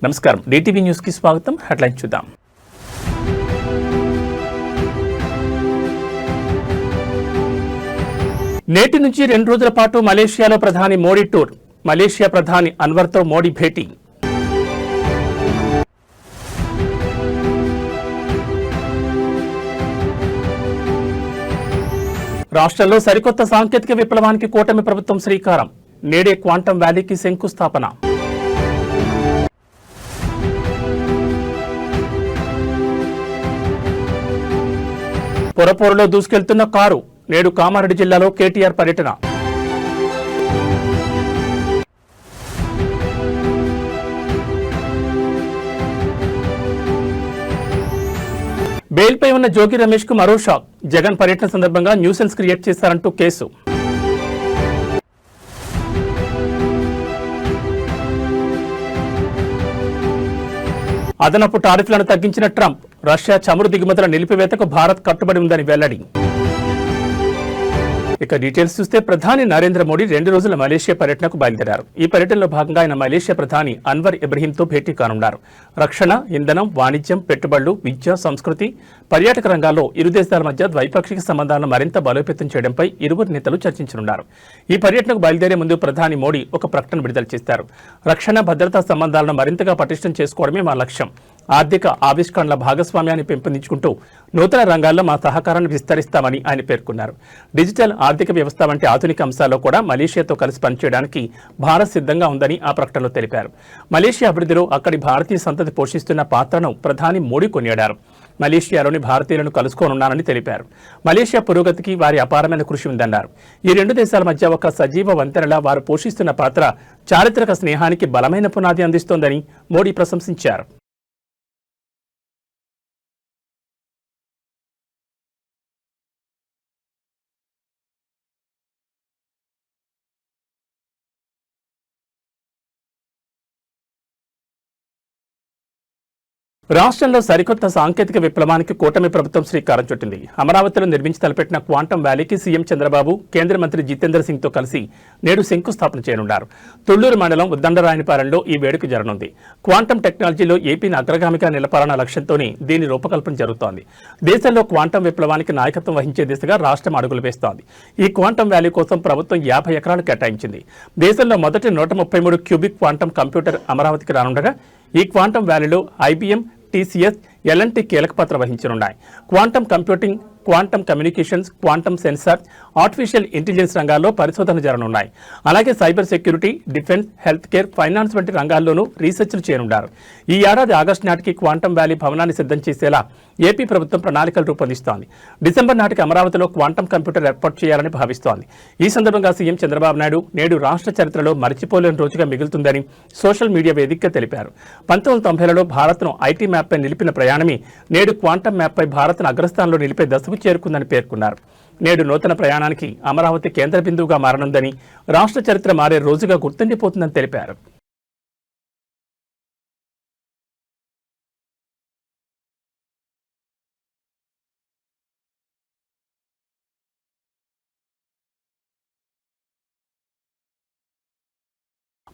నమస్కారం DTV news కి స్వాగతం. హెడ్లైన్ చూద్దాం. నేటి నుంచి 2 రోజుల పాటు మలేషియాలో ప్రధాని మోడీ టూర్. మలేషియా ప్రధాని అన్వర్తో మోడీ భేటీ. రాష్ట్రంలో సరికొత్త సాంకేతిక విప్లవానికి కూటమి ప్రభుత్వం శ్రీకారం. నేడే క్వాంటం వ్యాలీకి శంకుస్థాపన. పొరపోరులో దూసుకెళ్తున్న కారు. నేడు కామారెడ్డి జిల్లాలో కేటీఆర్ పర్యటన. బెయిల్పై ఉన్న జోగి రమేష్ కు మరో షాక్. జగన్ పర్యటన సందర్భంగా న్యూసెన్స్ క్రియేట్ చేశారంటూ కేసు. అదనపు టారిఫ్లను తగ్గించిన ట్రంప్. రష్యా చమురు దిగుమతుల నిలిపివేతకు భారత్ కట్టుబడి ఉందని వెల్లడి. ఇక డీటెయిల్స్ చూస్తే ప్రధాని నరేంద్ర మోడీ 2 రోజుల మలేషియా పర్యటనకు బయలుదేరారు. ఈ పర్యటనలో భాగంగా ఆయన మలేషియా ప్రధాని అన్వర్ ఇబ్రహీంతో భేటీ కానున్నారు. రక్షణ, ఇంధనం, వాణిజ్యం, పెట్టుబడులు, విద్య, సంస్కృతి, పర్యాటక రంగాల్లో ఇరు దేశాల మధ్య ద్వైపాక్షిక సంబంధాలను మరింత బలోపేతం చేయడంపై ఇరువురు నేతలు చర్చించనున్నారు. ఈ పర్యటనకు బయలుదేరే ముందు ప్రధాని మోడీ ఒక ప్రకటన విడుదల చేశారు. రక్షణ, భద్రతా సంబంధాలను మరింతగా పటిష్టం చేసుకోవడమే మా లక్ష్యం. ఆర్థిక ఆవిష్కరణల భాగస్వామ్యాన్ని పెంపొందించుకుంటూ నూతన రంగాల్లో మా సహకారాన్ని విస్తరిస్తామని ఆయన పేర్కొన్నారు. డిజిటల్ ఆర్థిక వ్యవస్థ వంటి ఆధునిక అంశాల్లో కూడా మలేషియాతో కలిసి పనిచేయడానికి భారత్ సిద్ధంగా ఉందని ఆ ప్రకటనలో తెలిపారు. మలేషియా అభివృద్ధిలో అక్కడి భారతీయ సంతతి పోషిస్తున్న పాత్రను ప్రధాని మోడీ కొనియాడారు. మలేషియాలోని భారతీయులను కలుసుకోనున్నానని తెలిపారు. మలేషియా పురోగతికి వారి అపారమైన కృషి ఉందన్నారు. ఈ 2 దేశాల మధ్య ఒక సజీవ వంతెనలా వారు పోషిస్తున్న పాత్ర చారిత్రక స్నేహానికి బలమైన పునాది అందిస్తోందని మోడీ ప్రశంసించారు. రాష్ట్రంలో సరికొత్త సాంకేతిక విప్లవానికి కూటమి ప్రభుత్వం శ్రీకారం చుట్టింది. అమరావతిలో నిర్మించి తలపెట్టిన క్వాంటం వ్యాలీకి సీఎం చంద్రబాబు, కేంద్ర మంత్రి జితేంద్ర సింగ్ తో కలిసి నేడు శంకుస్థాపన చేయనున్నారు. తుళ్లూరు మండలం ఉద్దండరాయనిపాలెంలో ఈ వేడుక జరగనుంది. క్వాంటం టెక్నాలజీలో ఏపీని అగ్రగామిగా నిలపాలన్న లక్ష్యంతోనే దీని రూపకల్పన జరుగుతోంది. దేశంలో క్వాంటం విప్లవానికి నాయకత్వం వహించే దిశగా రాష్ట్రం అడుగులు వేస్తోంది. ఈ క్వాంటం వ్యాలీ కోసం ప్రభుత్వం 50 ఎకరాలు కేటాయించింది. దేశంలో మొదటి 133 క్యూబిక్ క్వాంటం కంప్యూటర్ అమరావతికి రానుండగా ఈ క్వాంటం వ్యాలీలో ఐబీఎం, టీసీఎస్, ఎల్ఎన్టీ కీలక పాత్ర వహించనున్నాయి. Quantum computing, quantum communications, quantum sensor, artificial intelligence రంగాల్లో పరిశోధనలు జరగనున్నాయి. అలాగే cyber security, defence, health care, finance వంటి రంగాల్లోనూ రీసెర్చ్లు చేయనున్నారు. ఈ ఏడాది ఆగస్టు నాటికి క్వాంటం వ్యాలీ భవనాన్ని సిద్ధం చేసేలా ఏపీ ప్రభుత్వం ప్రణాళికలు రూపొందిస్తోంది. డిసెంబర్ నాటికి అమరావతిలో క్వాంటం కంప్యూటర్ ఏర్పాటు చేయాలని భావిస్తోంది. ఈ సందర్భంగా సీఎం చంద్రబాబు నాయుడు నేడు రాష్ట్ర చరిత్రలో మరిచిపోలేని రోజుగా మిగులుతుందని సోషల్ మీడియా వేదికగా తెలిపారు. 1990లలో భారత్ను ఐటీ మ్యాప్పై నిలిపిన ప్రయాణమే నేడు క్వాంటం మ్యాప్పై భారత్ను అగ్రస్థానంలో నిలిపే దశకు చేరుకుందని పేర్కొన్నారు. నేడు నూతన ప్రయాణానికి అమరావతి కేంద్ర బిందువుగా మారనుందని, రాష్ట్ర చరిత్ర మారే రోజుగా గుర్తుండిపోతుందని తెలిపారు.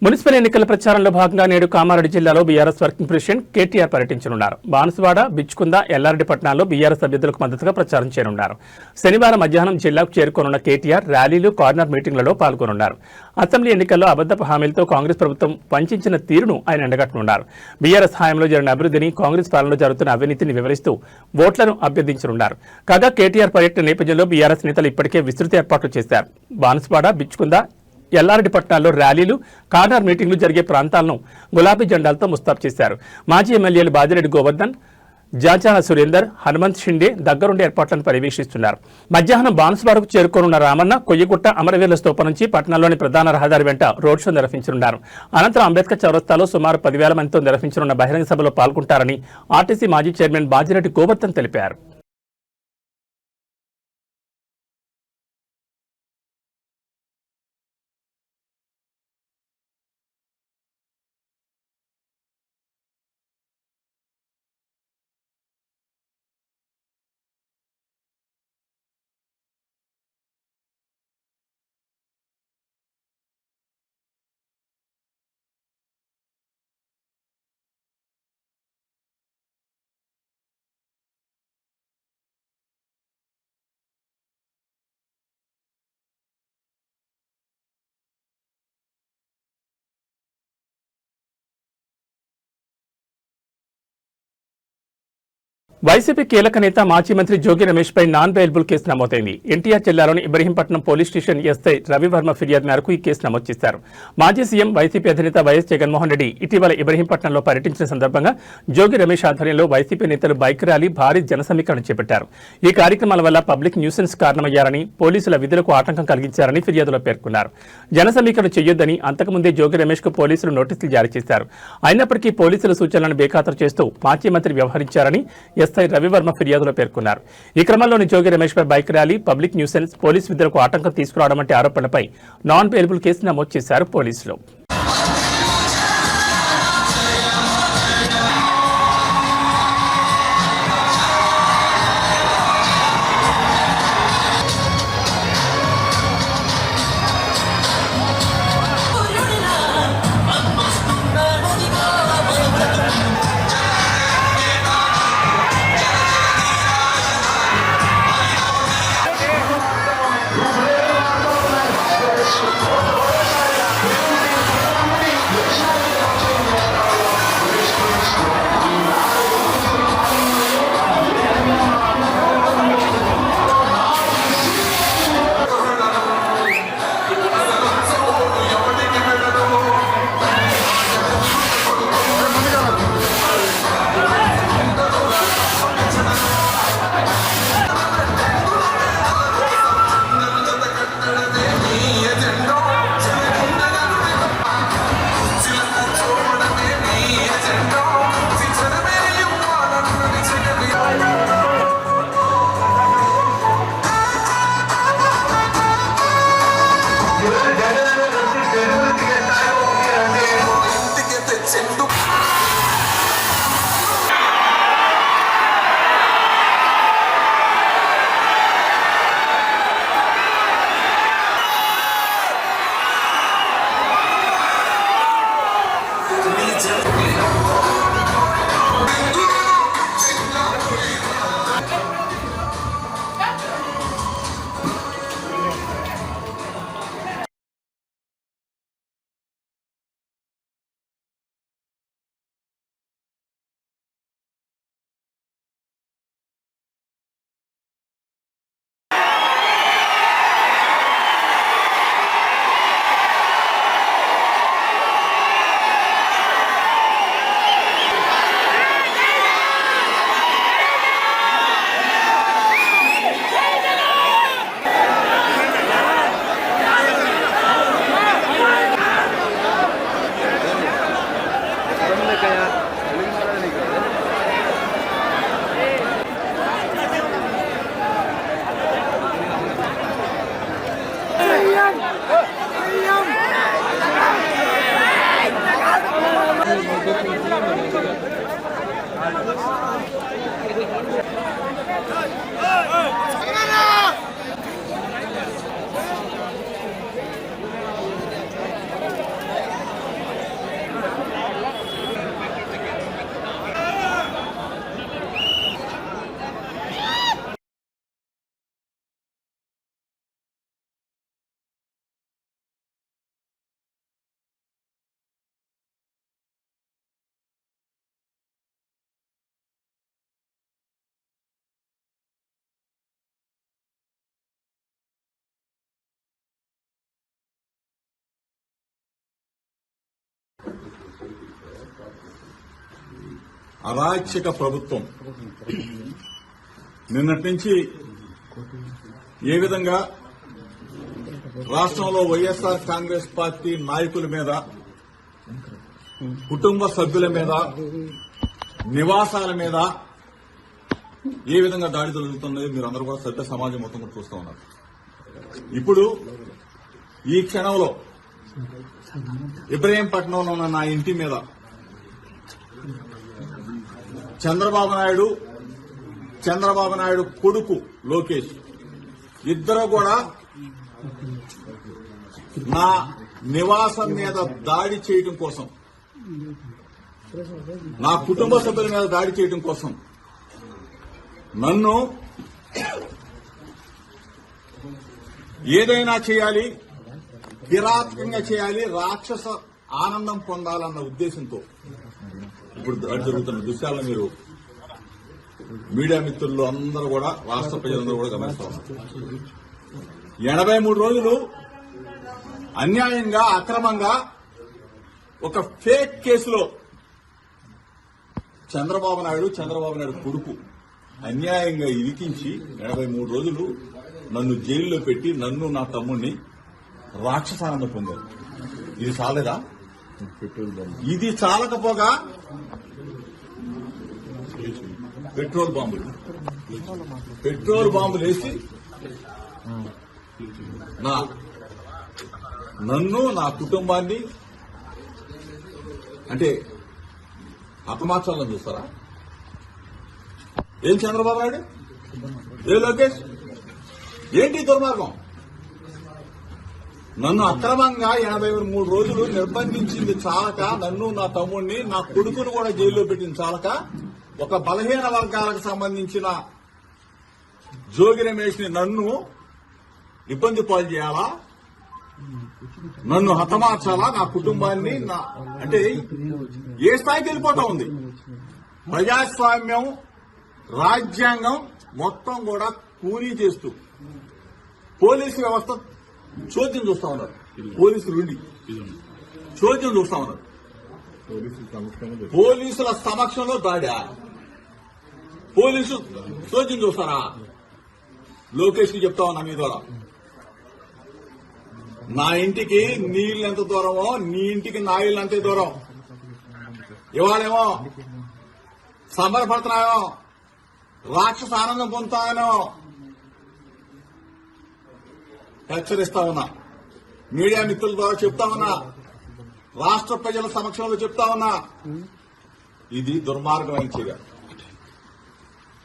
మున్సిపల్ ఎన్నికల ప్రచారంలో భాగంగా నేడు కామారెడ్డి జిల్లాలో బీఆర్ఎస్ వర్కింగ్ ప్రెసిడెంట్ కేటీఆర్ పర్యటించనున్నారు. బాన్సువాడ, బిచ్చుకుంద, ఎల్లారెడ్డి పట్టణాల్లో బీఆర్ఎస్ అభ్యర్థులకు మద్దతుగా ప్రచారం చేయనున్నారు. శనివారం మధ్యాహ్నం జిల్లాకు చేరుకోనున్న కేటీఆర్ ర్యాలీలు, కార్నర్ మీటింగ్లలో పాల్గొనున్నారు. అసెంబ్లీ ఎన్నికల్లో అబద్ధపు హామీలతో కాంగ్రెస్ ప్రభుత్వం వంచిన తీరును ఆయన ఎండగట్టనున్నారు. బీఆర్ఎస్ హయాంలో జరిగిన అభివృద్ధిని, కాంగ్రెస్ పాలనలో జరుగుతున్న అవినీతిని వివరిస్తూ ఓట్లను అభ్యర్థించనున్నారు. కాగా కేటీఆర్ పర్యటన నేపథ్యంలో బీఆర్ఎస్ నేతలు ఇప్పటికే విస్తృత ఏర్పాట్లు చేశారు. బాన్సువాడ, బిచ్చుకుంద, ఎల్లారెడ్డి పట్టణాల్లో ర్యాలీలు, కార్నర్ మీటింగ్లు జరిగే ప్రాంతాలను గులాబీ జెండాలతో ముస్తాబు చేశారు. మాజీ ఎమ్మెల్యేలు బాజిరెడ్డి గోవర్ధన్, జాజాల సురేందర్, హనుమంత్ షిండే దగ్గరుండి ఏర్పాట్లను పర్యవేక్షిస్తున్నారు. మధ్యాహ్నం బాన్సువాడకు చేరుకోనున్న రామన్న కొయ్యగుట్ట, అమరవీరుల స్తూపం నుంచి పట్టణంలోని ప్రధాన రహదారి వెంట రోడ్ షో నిర్వహించనున్నారు. అనంతరం అంబేద్కర్ చౌరస్తాలో సుమారు 10,000 మందితో నిర్వహించనున్న బహిరంగ సభలో పాల్గొంటారని ఆర్టీసీ మాజీ చైర్మన్ బాజిరెడ్డి గోవర్ధన్ తెలిపారు. వైసీపీ కీలక నేత మాజీ మంత్రి జోగి రమేష్ పై నాన్ బెయిలబుల్ కేసు నమోదైంది. ఎన్టీఆర్ జిల్లాలోని Ibrahimpatnam police station SI Ravivarma ఫిర్యాదు మేరకు ఈ కేసు నమోదు చేశారు. మాజీ సీఎం వైసీపీ అధినేత వైఎస్ జగన్మోహన్ రెడ్డి ఇటీవల ఇబ్రహీంపట్నంలో పర్యటించిన సందర్భంగా జోగి రమేష్ ఆధ్వర్యంలో వైసీపీ నేతలు బైక్ ర్యాలీ, భారీ జనసమీకరణ చేపట్టారు. ఈ కార్యక్రమాల వల్ల పబ్లిక్ న్యూసెన్స్ కారణమయ్యారని, పోలీసుల విధులకు ఆటంకం కలిగించారని ఫిర్యాదులో పేర్కొన్నారు. జనసమీకరణ చేయొద్దని అంతకుముందే జోగి రమేష్ కు పోలీసులు నోటీసులు జారీ చేశారు. అయినప్పటికీ పోలీసుల సూచనలను బేఖాతరు చేస్తూ మాజీ మంత్రి వ్యవహరించారని ఎస్ఐ రవివర్మ ఫిర్యాదులో పేర్కొన్నారు. ఈ క్రమంలోని జోగి రమేష్ పై bike rally, public nuisance, police విధులకు ఆటంకం తీసుకురావడం వంటి ఆరోపణలపై నాన్ బెయిలబుల్ కేసు నమోదు చేశారు పోలీసులు. అరాచక ప్రభుత్వం నిన్నటి నుంచి ఏ విధంగా రాష్ట్రంలో వైఎస్ఆర్ కాంగ్రెస్ పార్టీ నాయకుల మీద, కుటుంబ సభ్యుల మీద, నివాసాల మీద ఏ విధంగా దాడి జరుగుతున్నది మీరు అందరూ కూడా సభ్య సమాజం మొత్తం కూడా చూస్తూ ఉన్నారు. ఇప్పుడు ఈ క్షణంలో ఇబ్రహీంపట్నంలో ఉన్న నా ఇంటి మీద చంద్రబాబు నాయుడు కొడుకు లోకేష్ ఇద్దరు కూడా నా నివాసం మీద దాడి చేయడం కోసం, నా కుటుంబ సభ్యుల మీద దాడి చేయడం కోసం నన్ను ఏదైనా చేయాలి, కిరాతకంగా చేయాలి, రాక్షస ఆనందం పొందాలన్న ఉద్దేశంతో ఇప్పుడు దాడి జరుగుతున్న దృశ్యాలను మీరు మీడియా మిత్రులు అందరూ కూడా రాష్ట్ర ప్రజలందరూ కూడా గమనిస్తా ఉన్నారు. 83 రోజులు అన్యాయంగా అక్రమంగా ఒక ఫేక్ కేసులో చంద్రబాబు నాయుడు కొడుకు అన్యాయంగా ఇరికించి 83 రోజులు నన్ను జైల్లో పెట్టి నన్ను నా తమ్ముడిని రాక్షసానంద పొందారు. ఇది చాలేదా? ఇది చాలకపోగా పెట్రోల్ బాంబులు వేసి నన్ను నా కుటుంబాన్ని అంటే హతమార్చాలని చూస్తారా? ఏం చంద్రబాబు నాయుడు, ఏ లోకేష్, ఏంటి దుర్మార్గం? నన్ను అక్రమంగా 83 రోజులు నిర్బంధించింది చాలక, నన్ను నా తమ్ముడిని నా కొడుకును కూడా జైల్లో పెట్టింది చాలక, ఒక బలహీన వర్గాలకు సంబంధించిన జోగి రమేష్ ని నన్ను ఇబ్బంది పాలు చేయాలా, నన్ను హతమార్చాలా, నా కుటుంబాన్ని అంటే ఏ స్థాయికి వెళ్ళిపోతా ఉంది? ప్రజాస్వామ్యం, రాజ్యాంగం మొత్తం కూడా కూలీ చేస్తూ పోలీసు వ్యవస్థ చోద్యం చూస్తా ఉన్నారు. పోలీసులు ఉండి చోద్యం చూస్తా ఉన్నారు. పోలీసుల సమక్షంలో దాడా? పోలీసు చోద్యం చూస్తారా? లోకేష్ కి చెప్తా ఉన్నా మీ ద్వారా, నా ఇంటికి నీళ్ళు ఎంత దూరమో నీ ఇంటికి నా ఇల్లు అంతే దూరం. ఇవాళేమో సంబరపడుతున్నాయో, రాక్షస ఆనందం పొందుతానో హెచ్చరిస్తా ఉన్నా. మీడియా మిత్రుల ద్వారా చెప్తా ఉన్నా, రాష్ట్ర ప్రజల సమక్షంలో చెప్తా ఉన్నా, ఇది దుర్మార్గమైన చర్య.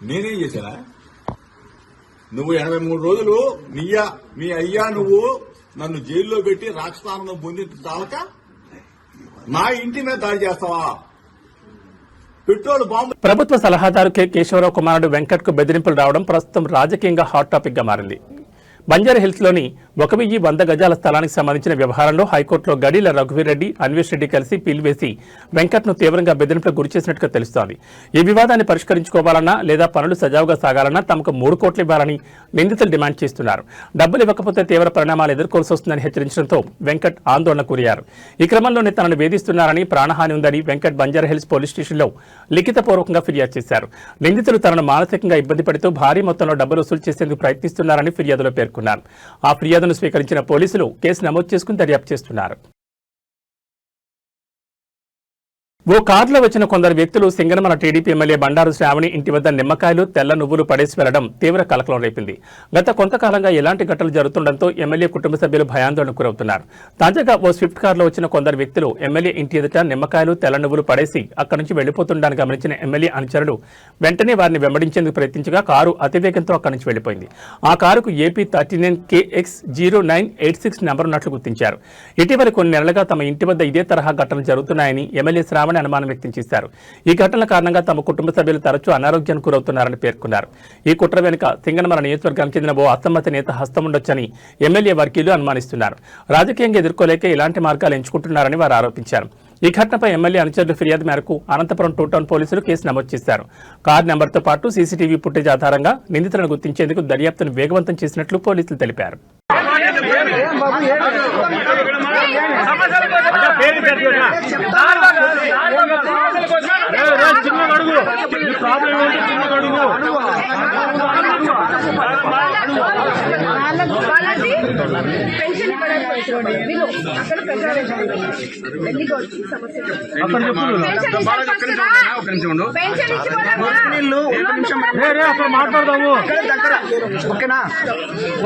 నేనేం చేశానా? నువ్వు 83 రోజులు మీ అయ్యా నువ్వు నన్ను జైల్లో పెట్టి రాక్షసానందం పొంది చాలక నా ఇంటి మీద దాడి చేస్తావా? Petrol bomb. ప్రభుత్వ సలహాదారు కె కేశవరావు కుమారుడు వెంకట్ కు బెదిరింపులు రావడం ప్రస్తుతం రాజకీయంగా హాట్ టాపిక్ గా మారింది. బంజారాహిల్స్ లోని 1100 గజాల స్థలానికి సంబంధించిన వ్యవహారంలో హైకోర్టులో గడీల రఘువీరెడ్డి, అన్వేష్ రెడ్డి కలిసి పిలివేసి వెంకట్ ను తీవ్రంగా బెదిరింపులకు గురి చేసినట్టుగా తెలుస్తోంది. ఈ వివాదాన్ని పరిష్కరించుకోవాలన్నా లేదా పనులు సజావుగా సాగాలన్నా తమకు 3 కోట్లు ఇవ్వాలని నిందితులు డిమాండ్ చేస్తున్నారు. డబ్బులు ఇవ్వకపోతే తీవ్ర పరిణామాలు ఎదుర్కోవాల్సి వస్తుందని హెచ్చరించడంతో వెంకట్ ఆందోళనకు గురయ్యారు. ఈ క్రమంలోనే తనను వేధిస్తున్నారని, ప్రాణహాని ఉందని వెంకట్ బంజారాహిల్స్ పోలీస్ స్టేషన్లో లిఖితపూర్వకంగా ఫిర్యాదు చేశారు. నిందితులు తనను మానసికంగా ఇబ్బంది పెడుతూ భారీ మొత్తంలో డబ్బులు వసూలు చేసేందుకు ప్రయత్నిస్తున్నారని ఫిర్యాదులో పేర్కొన్నారు. ఆ ఫిర్యాదును స్వీకరించిన పోలీసులు కేసు నమోదు చేసుకుని దర్యాప్తు చేస్తున్నారు. ఓ కారులో వచ్చిన కొందరు వ్యక్తులు సింగనమల టీడీపీ ఎమ్మెల్యే బండారు శ్రావణి ఇంటి వద్ద నిమ్మకాయలు, తెల్ల నువ్వులు పడేసి వెళ్లడం తీవ్ర కలకలం రేపింది. గత కొంతకాలంగా ఎలాంటి ఘటనలు జరుగుతుండటంతో ఎమ్మెల్యే కుటుంబ సభ్యులు భయాందోళనకు గురవుతున్నారు. తాజాగా ఓ స్విఫ్ట్ కారులో వచ్చిన కొందరు వ్యక్తులు ఎమ్మెల్యే ఇంటి ఎదుట నిమ్మకాయలు, తెల్ల నువ్వులు పడేసి అక్కడి నుంచి వెళ్లిపోతుండడాన్ని గమనించిన ఎమ్మెల్యే అనుచరులు వెంటనే వారిని వెంబడించేందుకు ప్రయత్నించగా కారు అతివేగంతో అక్కడి నుంచి వెళ్లిపోయింది. ఆ కారుకు ఏపీ 39KX0986 నెంబర్ ఉన్నట్లు గుర్తించారు. ఇటీవల కొన్ని నెలలుగా తమ ఇంటి వద్ద ఇదే తరహా ఘటనలు జరుగుతున్నాయని ఎమ్మెల్యే శ్రావణి అనుమానం వ్యక్తం చేశారు. ఈ ఘటనల కారణంగా తమ కుటుంబ సభ్యులు తరచూ అనారోగ్యానికి గురవుతున్నారని పేర్కొన్నారు. ఈ కుట్ర వెనుక సింగనమల నియోజకవర్గానికి చెందిన ఓ అసమ్మతి నేత హస్తం ఉండొచ్చని ఎమ్మెల్యే వర్గీయులు అనుమానిస్తున్నారు. రాజకీయంగా ఎదుర్కోలేక ఇలాంటి మార్గాలు ఎంచుకుంటున్నారని వారు ఆరోపించారు. ఈ ఘటనపై ఎమ్మెల్యే అనుచరుల ఫిర్యాదు మేరకు అనంతపురం 2 టౌన్ పోలీసులు కేసు నమోదు చేశారు. కారు నెంబర్తో పాటు సీసీటీవీ ఫుటేజ్ ఆధారంగా నిందితులను గుర్తించేందుకు దర్యాప్తును వేగవంతం చేసినట్లు పోలీసులు తెలిపారు. మాట్లాడదాము ఓకేనా?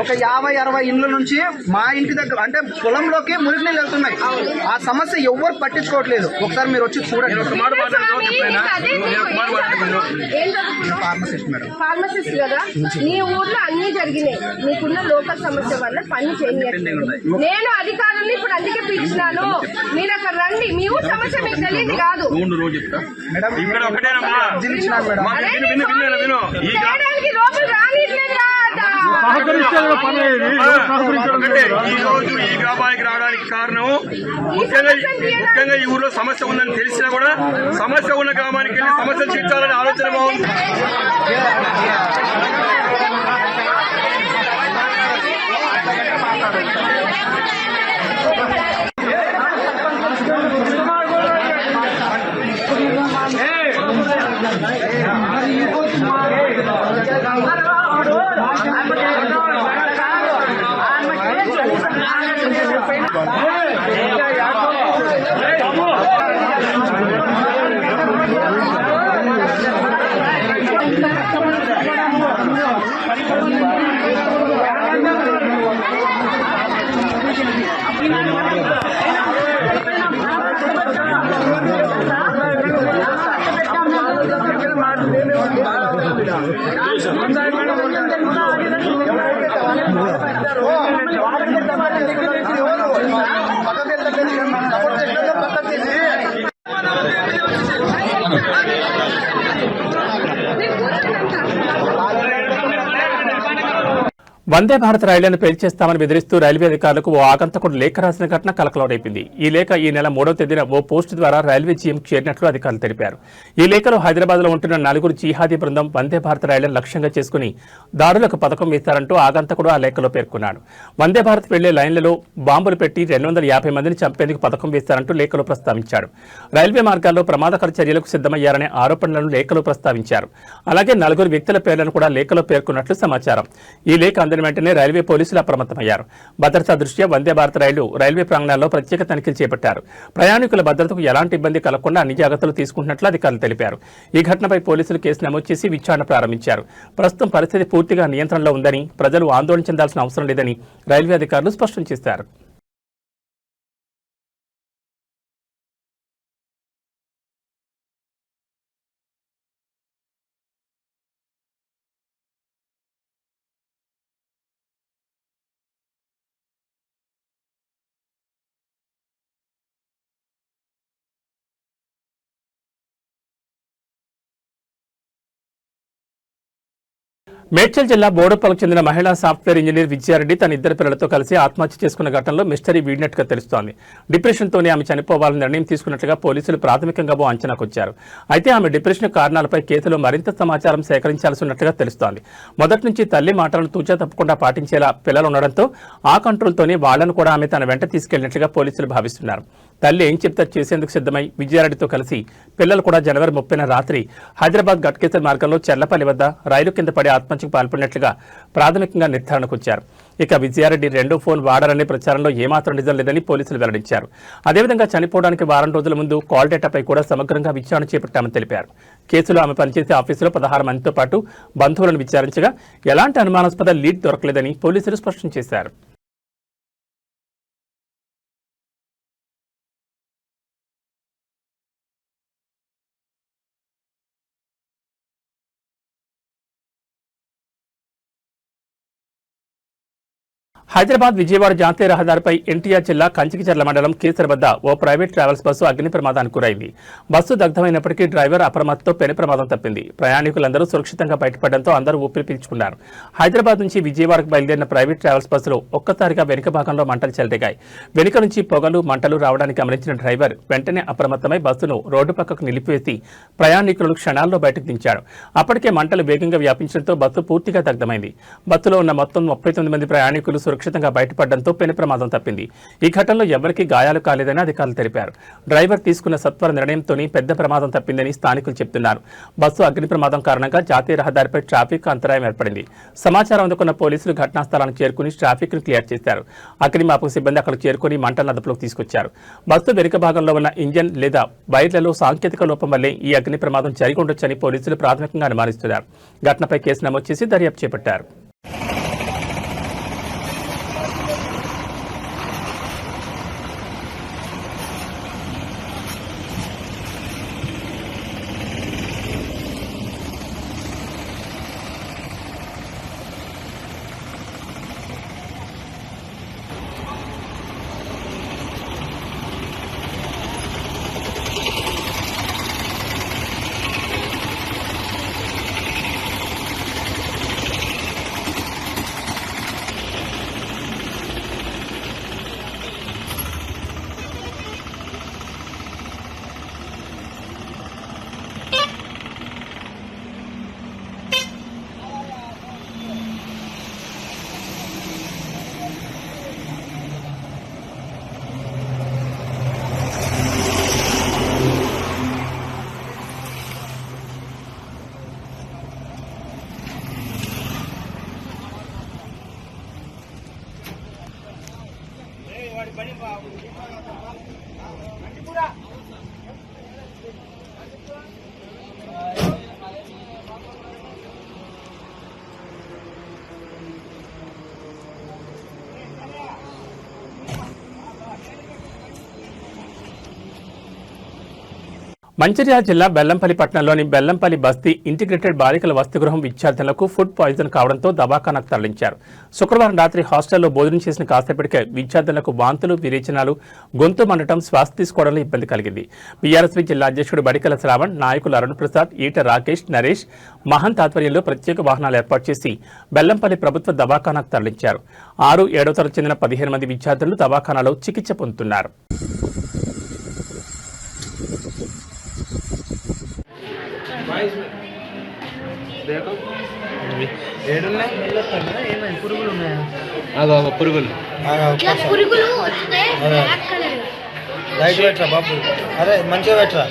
ఒక 50-60 ఇండ్ల నుంచి మా ఇంటి దగ్గర అంటే పొలంలోకి మురికి నీళ్ళు వెళ్తున్నాయి. ఆ సమస్య ఎవరు పట్టించుకోవట్లేదు. ఒకసారి మీరు వచ్చి చూడండి. ఫార్మసిస్ట్ కదా, నీ ఊర్లో అన్ని జరిగినాయి. నీకున్న లోకల్ సమస్య వల్ల పని చేయట్లేదు. నేను అధికారుల్ని ఇప్పుడు అందుకే పిలిచినాను. మీరు అక్కడ రండి. మీ ఊరు సమస్య మీకు తెలియదు కాదు. చేయడానికి లోపల రానిట్లేదు. ఈ రోజు ఈ గ్రామానికి రావడానికి కారణం ముఖ్యంగా ఈ ఊర్లో సమస్య ఉందని తెలిసినా కూడా సమస్య ఉన్న గ్రామానికి వెళ్ళి సమస్యలు తీర్చాలనే ఆలోచన బాగుంది. వందే భారత్ రైళ్లను పేల్చేస్తామని బెదిరిస్తూ రైల్వే అధికారులకు ఓ ఆగంతకుడు లేఖ రాసిన ఘటన కలకలం రేపింది. ఈ లేఖ ఈ నెల 3వ తేదీన ఓ పోస్టు ద్వారా రైల్వే జీఎం చేరినట్లు అధికారులు తెలిపారు. ఈ లేఖలో హైదరాబాద్ లో ఉంటున్న 4 జిహాదీ బృందం వందే భారత్ రైళ్లను లక్ష్యంగా చేసుకుని దాడులకు పథకం వేస్తారంటూ ఆగంతకుడు ఆ లేఖలో పేర్కొన్నాడు. వందే భారత్ వెళ్లే లైన్లలో బాంబులు పెట్టి 250 మందిని చంపేందుకు పథకం వేస్తారంటూ లేఖలో ప్రస్తావించాడు. రైల్వే మార్గాల్లో ప్రమాదకర చర్యలకు సిద్ధమయ్యారనే ఆరోపణలను లేఖలో ప్రస్తావించారు. అలాగే 4 వ్యక్తుల పేర్లను కూడా లేఖలో పేర్కొన్నట్లు సమాచారం. ఈ లేఖ వెంటనే రైల్వే పోలీసులు అప్రమత్తమయ్యారు. భద్రతా దృష్ట్యా వందే భారత్ రైల్వే ప్రాంగణాల్లో ప్రత్యేక తనిఖీలు చేపట్టారు. ప్రయాణికుల భద్రతకు ఎలాంటి ఇబ్బంది కలగకుండా అన్ని జాగ్రత్తలు తీసుకుంటున్నట్లు అధికారులు తెలిపారు. ఈ ఘటనపై పోలీసులు కేసు నమోదు చేసి విచారణ ప్రారంభించారు. ప్రస్తుతం పరిస్థితి పూర్తిగా నియంత్రణలో ఉందని, ప్రజలు ఆందోళన చెందాల్సిన అవసరం లేదని రైల్వే అధికారులు స్పష్టం చేశారు. మేడ్చల్ జిల్లా బోడుప్పలకు చెందిన మహిళా సాఫ్ట్వేర్ ఇంజనీర్ విజయారెడ్డి తన 2 పిల్లలతో కలిసి ఆత్మహత్య చేసుకున్న ఘటనలో మిస్టరీ వీడినట్టుగా తెలుస్తోంది. డిప్రెషన్తోనే ఆమె చనిపోవాలని నిర్ణయం తీసుకున్నట్లుగా పోలీసులు ప్రాథమికంగా అంచనాకొచ్చారు. అయితే ఆమె డిప్రెషన్ కారణాలపై కేసులో మరింత సమాచారం సేకరించాల్సి ఉన్నట్లుగా తెలుస్తోంది. మొదటి నుంచి తల్లి మాటలను తూచా తప్పకుండా పాటించేలా పిల్లలు ఉండడంతో ఆ కంట్రోల్తోనే వాళ్లను కూడా ఆమె తన వెంట తీసుకెళ్లినట్లుగా పోలీసులు భావిస్తున్నారు. తల్లి ఏం చెప్తే చేసేందుకు సిద్ధమై విజయారెడ్డితో కలిసి పిల్లలు కూడా జనవరి 30న రాత్రి హైదరాబాద్ గట్కేసర్ మార్గంలో చెర్లపల్లి వద్ద రైలు కింద పడి ఆత్మహత్యకు పాల్పడినట్లుగా ప్రాథమికంగా నిర్ధారణకు వచ్చారు. ఇక విజయారెడ్డి 2వ ఫోన్ వాడారనే ప్రచారంలో ఏమాత్రం నిజం లేదని పోలీసులు వెల్లడించారు. అదేవిధంగా చనిపోవడానికి వారం రోజుల ముందు కాల్ డేటాపై కూడా సమగ్రంగా విచారణ చేపట్టామని తెలిపారు. కేసులో ఆమె పనిచేసే ఆఫీసులో 16 మందితో పాటు బంధువులను విచారించగా ఎలాంటి అనుమానాస్పద లీడ్ దొరకలేదని పోలీసులు స్పష్టం చేశారు. హైదరాబాద్ విజయవాడ జాతీయ రహదారిపై ఎన్టీఆర్ జిల్లా కంచికిచర్ల మండలం కేసర్ వద్ద ఓ ప్రైవేట్ ట్రావెల్స్ బస్సు అగ్ని ప్రమాదానికి గురైంది. బస్సు దగ్ధమైనప్పటికీ డ్రైవర్ అప్రమత్తతో పెను ప్రమాదం తప్పింది. ప్రయాణికులందరూ సురక్షితంగా బయటపడడంతో అందరూ ఊపిరి పీల్చుకున్నారు. హైదరాబాద్ నుంచి విజయవాడకు బయలుదేరిన ప్రైవేట్ ట్రావెల్స్ బస్సులో ఒక్కసారిగా వెనుక భాగంలో మంటలు చెలరేగాయి. వెనుక నుంచి పొగలు మంటలు రావడానికి గమనించిన డ్రైవర్ వెంటనే అప్రమత్తమై బస్సును రోడ్డు పక్కకు నిలిపివేసి ప్రయాణికులను క్షణాల్లో బయటకు దించాడు. అప్పటికే మంటలు వేగంగా వ్యాపించడంతో బస్సు పూర్తిగా దగ్ధమైంది. బస్సులో ఉన్న మొత్తం 39 మంది ప్రయాణికులు సురక్షితంగా బయటపడడంతో పెను ప్రమాదం తప్పింది. ఈ ఘటనలో ఎవరికీ గాయాలు కాలేదని అధికారులు తెలిపారు. డ్రైవర్ తీసుకున్న సత్వర నిర్ణయంతోనే పెద్ద ప్రమాదం తప్పిందని స్థానికులు చెబుతున్నారు. బస్సు అగ్ని ప్రమాదం కారణంగా జాతీయ రహదారిపై ట్రాఫిక్ అంతరాయం ఏర్పడింది. సమాచారం అందుకున్న పోలీసులు ఘటనా స్థలాన్ని చేరుకుని ట్రాఫిక్ ను క్లియర్ చేశారు. అగ్నిమాపక సిబ్బంది అక్కడికి చేరుకుని మంటలను అదుపులోకి తీసుకొచ్చారు. బస్సు వెనుక భాగంలో ఉన్న ఇంజన్ లేదా వైర్లలో సాంకేతిక లోపం వల్లే ఈ అగ్ని ప్రమాదం జరిగి ఉండొచ్చని పోలీసులు ప్రాథమికంగా అనుమానిస్తున్నారు. ఘటనపై కేసు నమోదు చేసి దర్యాప్తు చేపట్టారు. మంచిర్యాల జిల్లా బెల్లంపల్లి పట్టణంలోని బెల్లంపల్లి బస్తీ ఇంటిగ్రేటెడ్ బాలికల వసతిగృహం విద్యార్థులకు ఫుడ్ పాయిజన్ కావడంతో దవాఖానాకు తరలించారు. శుక్రవారం రాత్రి హాస్టల్లో భోజనం చేసిన కాసేపటికే విద్యార్థులకు వాంతులు, విరేచనాలు, గొంతు మండటం, శ్వాస తీసుకోవడంలో ఇబ్బంది కలిగింది. బీఆర్ఎస్పీ జిల్లా అధ్యక్షుడు బడికల శ్రావణ్, నాయకులు అరుణ్ ప్రసాద్, ఈట రాకేష్, నరేష్, మహంత్ ఆధ్వర్యంలో ప్రత్యేక వాహనాలు ఏర్పాటు చేసి బెల్లంపల్లి ప్రభుత్వ దవాఖానాకు తరలించారు. 6, 7వ తరగతి చెందిన 15 మంది విద్యార్థులు దవాఖానాలో చికిత్స పొందుతున్నారు. పురుగులు లైట్ పెట్టరా బాబు, అరే మంచిగా పెట్టరా.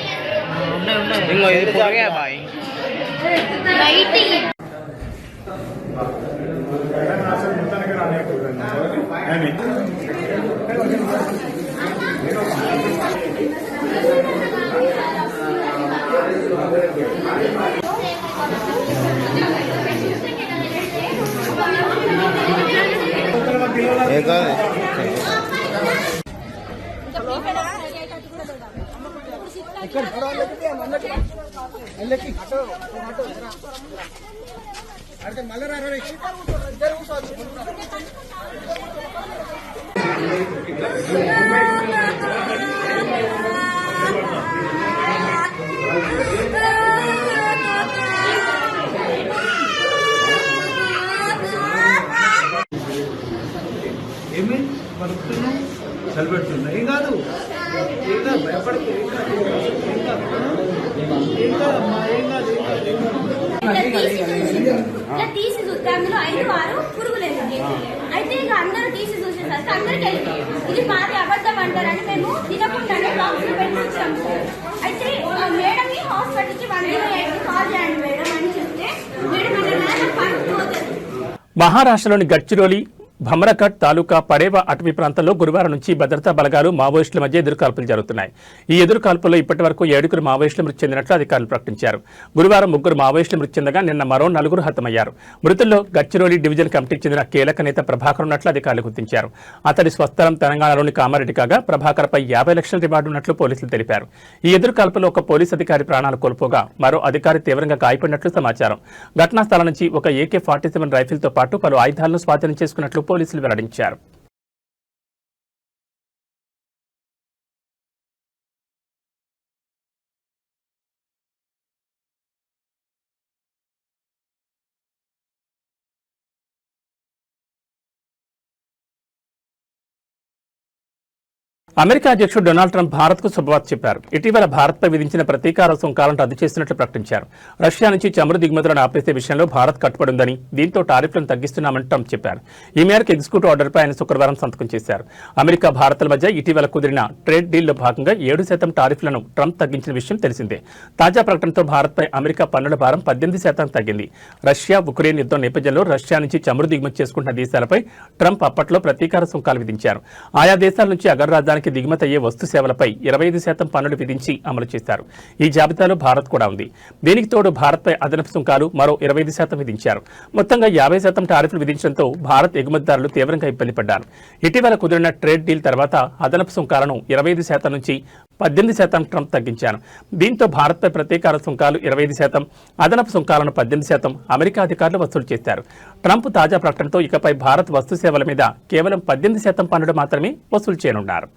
ఏమి పడుతున్నావు, చలిపెడుతున్నా, ఏం కాదు, ఏం కాదు, భయపడకు, తీసి చూస్తే అందులో 5, 6 పురుగులు అయితే ఇక అందరూ తీసి చూసేసరికి అందరికి ఇది మాది అబద్ధం అంటారని మేము తినకుండానే బాక్స్ లో పెట్టి వచ్చాము. అయితే మేడం హాస్పిటల్ కి 108 కాల్ చేయండి మేడం అని చెప్తే మేడం అంటే పట్టుకోతుంది. మహారాష్ట్రలోని గడ్చిరోలి, భమ్రకట్ తాలూకా పడేవ అటవీ ప్రాంతంలో గురువారం నుంచి భద్రతా బలగాలు, మావోయిస్టుల మధ్య ఎదురుకాల్పులు జరుగుతున్నాయి. ఈ ఎదురుకాల్పుల్లో ఇప్పటి వరకు 7 మావోయిస్టులు మృతి చెందినట్లు అధికారులు ప్రకటించారు. గురువారం 3 మావోయిస్టులు మృతి చెందగా నిన్న మరో 4 హతమయ్యారు. మృతుల్లో గడ్చిరోలి డివిజన్ కమిటీకి చెందిన కీలక నేత ప్రభాకర్ ఉన్నట్లు అధికారులు గుర్తించారు. అతడి స్వస్థలం తెలంగాణలోని కామారెడ్డి కాగా ప్రభాకర్పై 50 లక్షల రివార్డు ఉన్నట్లు పోలీసులు తెలిపారు. ఈ ఎదురుకాల్పులో ఒక పోలీసు అధికారి ప్రాణాలు కోల్పోగా మరో అధికారి తీవ్రంగా గాయపడినట్లు సమాచారం. ఘటనా స్థలం నుంచి ఒక AK-47 రైఫిల్తో పాటు పలు ఆయుధాలను స్వాధీనం చేసుకున్నట్లు పోలీసులు వెల్లడించారు. అమెరికా అధ్యక్షుడు డొనాల్డ్ ట్రంప్ భారత్కు శుభవార్త చెప్పారు. ఇటీవల భారత్పై విధించిన ప్రతీకార సుంకాలను రద్దు చేస్తున్నట్లు ప్రకటించారు. రష్యా నుంచి చమురు దిగుమతులను ఆపేసే విషయంలో భారత్ కట్టుబడి ఉందని, దీంతో టారిఫ్లను తగ్గిస్తున్నామని ట్రంప్ చెప్పారు. ఈ మేరకు ఎగ్జిక్యూటివ్ ఆర్డర్పై ఆయన శుక్రవారం సంతకం చేశారు. అమెరికా, భారత్ల మధ్య ఇటీవల కుదిరిన ట్రేడ్ డీల్లో భాగంగా 7% టారిఫ్లను ట్రంప్ తగ్గించిన విషయం తెలిసిందే. తాజా ప్రకటనతో భారత్పై అమెరికా పన్నుల భారం 18% తగ్గింది. రష్యా, ఉక్రెయిన్ యుద్ధం నేపథ్యంలో రష్యా నుంచి చమురు దిగుమతి చేసుకుంటున్న దేశాలపై ట్రంప్ అప్పట్లో ప్రతీకార సుంకాలు విధించారు. ఆయా దేశాల నుంచి అగ్రరాజ్యానికి దిగుమతి అయ్యే వస్తు సేవలపై 25% పన్నులు విధించి అమలు చేశారు. ఈ జాబితాలో భారత్ కూడా ఉంది. దీనికి తోడు భారత్పై అదనపు సుంకాలు మరో 25% విధించారు. మొత్తంగా 50% టారిఫ్లు విధించడంతో భారత్ ఎగుమతిదారులు తీవ్రంగా ఇబ్బంది పడ్డారు. ఇటీవల కుదిరిన ట్రేడ్ డీల్ తర్వాత అదనపు సుంకాలను 25% నుంచి 18% ట్రంప్ తగ్గించారు. దీంతో భారత్పై ప్రతీకార సుంకాలు 25%, అదనపు సుంకాలను 18% అమెరికా అధికారులు వసూలు చేశారు. ట్రంప్ తాజా ప్రకటనతో ఇకపై భారత్ వస్తు సేవల మీద కేవలం 18% పన్నులు మాత్రమే వసూలు చేయనున్నారు.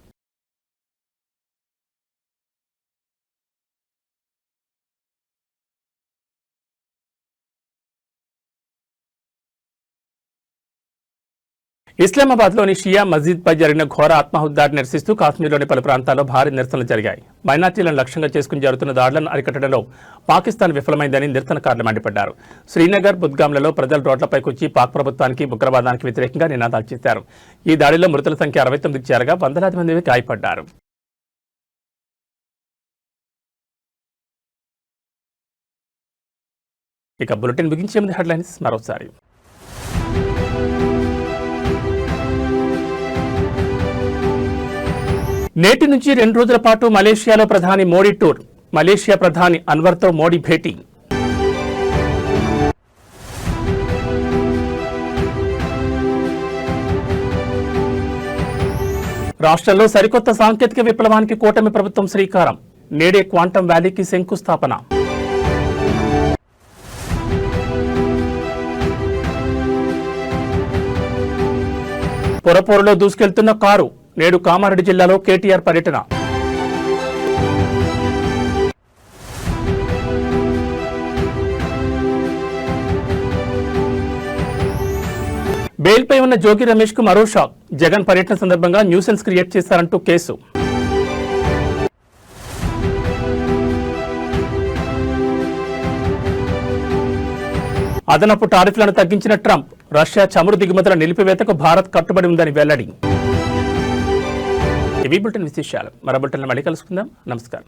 ఇస్లామాబాద్లోని షియా మస్జిద్పై జరిగిన ఘోర ఆత్మహత్యాన్ని నిరసిస్తూ కాశ్మీర్లోని పలు ప్రాంతాల్లో భారీ నిరసనలు జరిగాయి. మైనార్టీలను లక్ష్యంగా చేసుకుని జరుగుతున్న దాడులను అరికట్టడంలో పాకిస్తాన్ విఫలమైందని నిరసనకారులు మండిపడ్డారు. శ్రీనగర్, బుద్గాంలలో ప్రజలు రోడ్లపైకి వచ్చి పాక్ ప్రభుత్వానికి, ఉగ్రవాదానికి వ్యతిరేకంగా నినాదాలు చేశారు. ఈ దాడిలో మృతుల సంఖ్య 69కి చేరగా వందలాది మంది గాయపడ్డారు. ఇక బులెటిన్ ముగించే ముందు హెడ్లైన్స్ మరోసారి. నేటి నుంచి 2 రోజుల పాటు మలేషియాలో ప్రధాని మోడీ టూర్. మలేషియా ప్రధాని అన్వర్తో మోడీ భేటీ. రాష్ట్రంలో సరికొత్త సాంకేతిక విప్లవానికి కూటమి ప్రభుత్వం శ్రీకారం. నేడే క్వాంటం వ్యాలీకి శంకుస్థాపన. పొరపోరులో దూసుకెళ్తున్న కారు, నేడు కామారెడ్డి జిల్లాలో కేటీఆర్ పర్యటన. బెయిల్పై ఉన్న జోగి రమేష్ కు మరో షాక్. జగన్ పర్యటన సందర్భంగా న్యూసెన్స్ క్రియేట్ చేశారంటూ కేసు. అదనపు టారిఫ్లను తగ్గించిన ట్రంప్, రష్యా చమురు దిగుమతుల నిలిపివేతకు భారత్ కట్టుబడి ఉందని వెల్లడి. ఇవి బులెటిన్ విశేషాలు. మరో బులెటిన్లో మళ్ళీ కలుసుకుందాం. నమస్కారం.